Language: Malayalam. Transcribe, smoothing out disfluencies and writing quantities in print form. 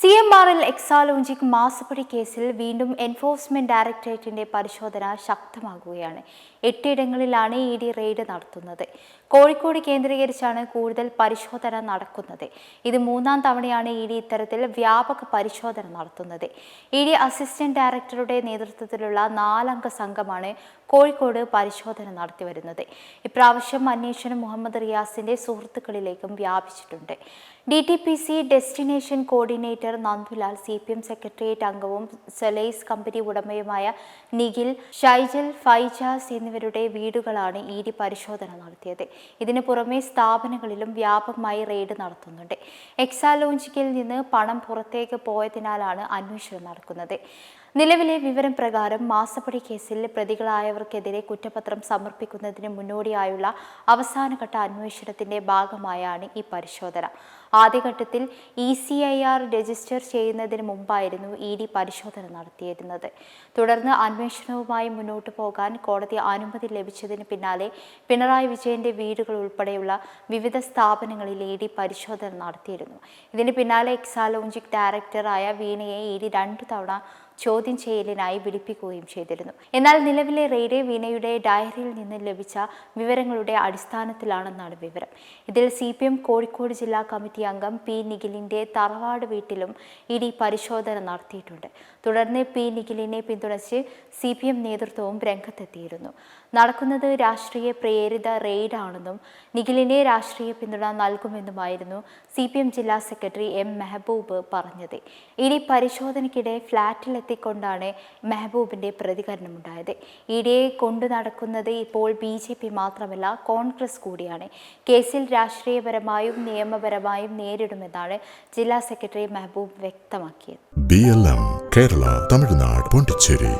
CMRL എക്സാലോജിക് മാസപ്പടി കേസിൽ വീണ്ടും എൻഫോഴ്സ്മെന്റ് ഡയറക്ടറേറ്റിന്റെ പരിശോധന ശക്തമാകുകയാണ്. 8 ഇടങ്ങളിലാണ് ED റെയ്ഡ് നടത്തുന്നത്. കോഴിക്കോട് കേന്ദ്രീകരിച്ചാണ് കൂടുതൽ പരിശോധന നടക്കുന്നത്. ഇത് 3-ാം തവണയാണ് ED ഇത്തരത്തിൽ വ്യാപക പരിശോധന നടത്തുന്നത്. ED അസിസ്റ്റന്റ് ഡയറക്ടറുടെ നേതൃത്വത്തിലുള്ള 4-അംഗ സംഘമാണ് കോഴിക്കോട് പരിശോധന നടത്തിവരുന്നത്. ഇപ്രാവശ്യം അന്വേഷണം മുഹമ്മദ് റിയാസിന്റെ സുഹൃത്തുക്കളിലേക്കും വ്യാപിച്ചിട്ടുണ്ട്. DTPC destination coordinator Nandulal, CPM secretariat അംഗവും സെലൈസ് കമ്പനി ഉടമയുമായ നിഖിൽ, ഷൈജൽ, ഫൈജാസ് എന്നിവരുടെ വീടുകളാണ് ED പരിശോധന നടത്തിയത്. ഇതിനു പുറമെ സ്ഥാപനങ്ങളിലും വ്യാപകമായി റെയ്ഡ് നടത്തുന്നുണ്ട്. എക്സാലോജിക്കിൽ നിന്ന് പണം പുറത്തേക്ക് പോയതിനാലാണ് അന്വേഷണം നടക്കുന്നത്. നിലവിലെ വിവരം പ്രകാരം മാസപ്പടി കേസിൽ പ്രതികളായവർക്കെതിരെ കുറ്റപത്രം സമർപ്പിക്കുന്നതിന് മുന്നോടിയായുള്ള അവസാനഘട്ട അന്വേഷണത്തിന്റെ ഭാഗമായാണ് ഈ പരിശോധന. ആദ്യഘട്ടത്തിൽ ECIR രജിസ്റ്റർ ചെയ്യുന്നതിന് മുമ്പായിരുന്നു ED പരിശോധന നടത്തിയിരുന്നത്. തുടർന്ന് അന്വേഷണവുമായി മുന്നോട്ടു പോകാൻ കോടതി അനുമതി ലഭിച്ചതിന് പിന്നാലെ പിണറായി വിജയന്റെ വീടുകൾ ഉൾപ്പെടെയുള്ള വിവിധ സ്ഥാപനങ്ങളിൽ ED പരിശോധന നടത്തിയിരുന്നു. ഇതിന് പിന്നാലെ എക്സാലോജിക് ഡയറക്ടറായ വീണയെ ED 2 തവണ ചോദ്യം ചെയ്യലിനായി വിളിപ്പിക്കുകയും ചെയ്തിരുന്നു. എന്നാൽ നിലവിലെ റെയ്ഡ് വീണയുടെ ഡയറിയിൽ നിന്ന് ലഭിച്ച വിവരങ്ങളുടെ അടിസ്ഥാനത്തിലാണെന്നാണ് വിവരം. ഇതിൽ CPM കോഴിക്കോട് ജില്ലാ കമ്മിറ്റി അംഗം P. നിഖിലിന്റെ തറവാട് വീട്ടിലും ED പരിശോധന നടത്തിയിട്ടുണ്ട്. തുടർന്ന് P. നിഖിലിനെ പിന്തുണച്ച് CPM നേതൃത്വവും രംഗത്തെത്തിയിരുന്നു. നടക്കുന്നത് രാഷ്ട്രീയ പ്രേരിത റെയ്ഡാണെന്നും നിഖിലിനെ രാഷ്ട്രീയ പിന്തുണ നൽകുമെന്നുമായിരുന്നു CPM ജില്ലാ സെക്രട്ടറി M. മെഹബൂബ് പറഞ്ഞത്. ED പരിശോധനയ്ക്കിടെ ഫ്ളാറ്റിലെത്തിക്കൊണ്ടാണ് മെഹബൂബിന്റെ പ്രതികരണമുണ്ടായത്. EDയെ കൊണ്ടു നടക്കുന്നത് ഇപ്പോൾ BJP മാത്രമല്ല, കോൺഗ്രസ് കൂടിയാണ്. കേസിൽ രാഷ്ട്രീയപരമായും നിയമപരമായും നേരിടുമെന്നാണ് ജില്ലാ സെക്രട്ടറി മെഹബൂബ് വ്യക്തമാക്കിയത്. BLM കേരള, തമിഴ്നാട്, പോണ്ടിച്ചേരി.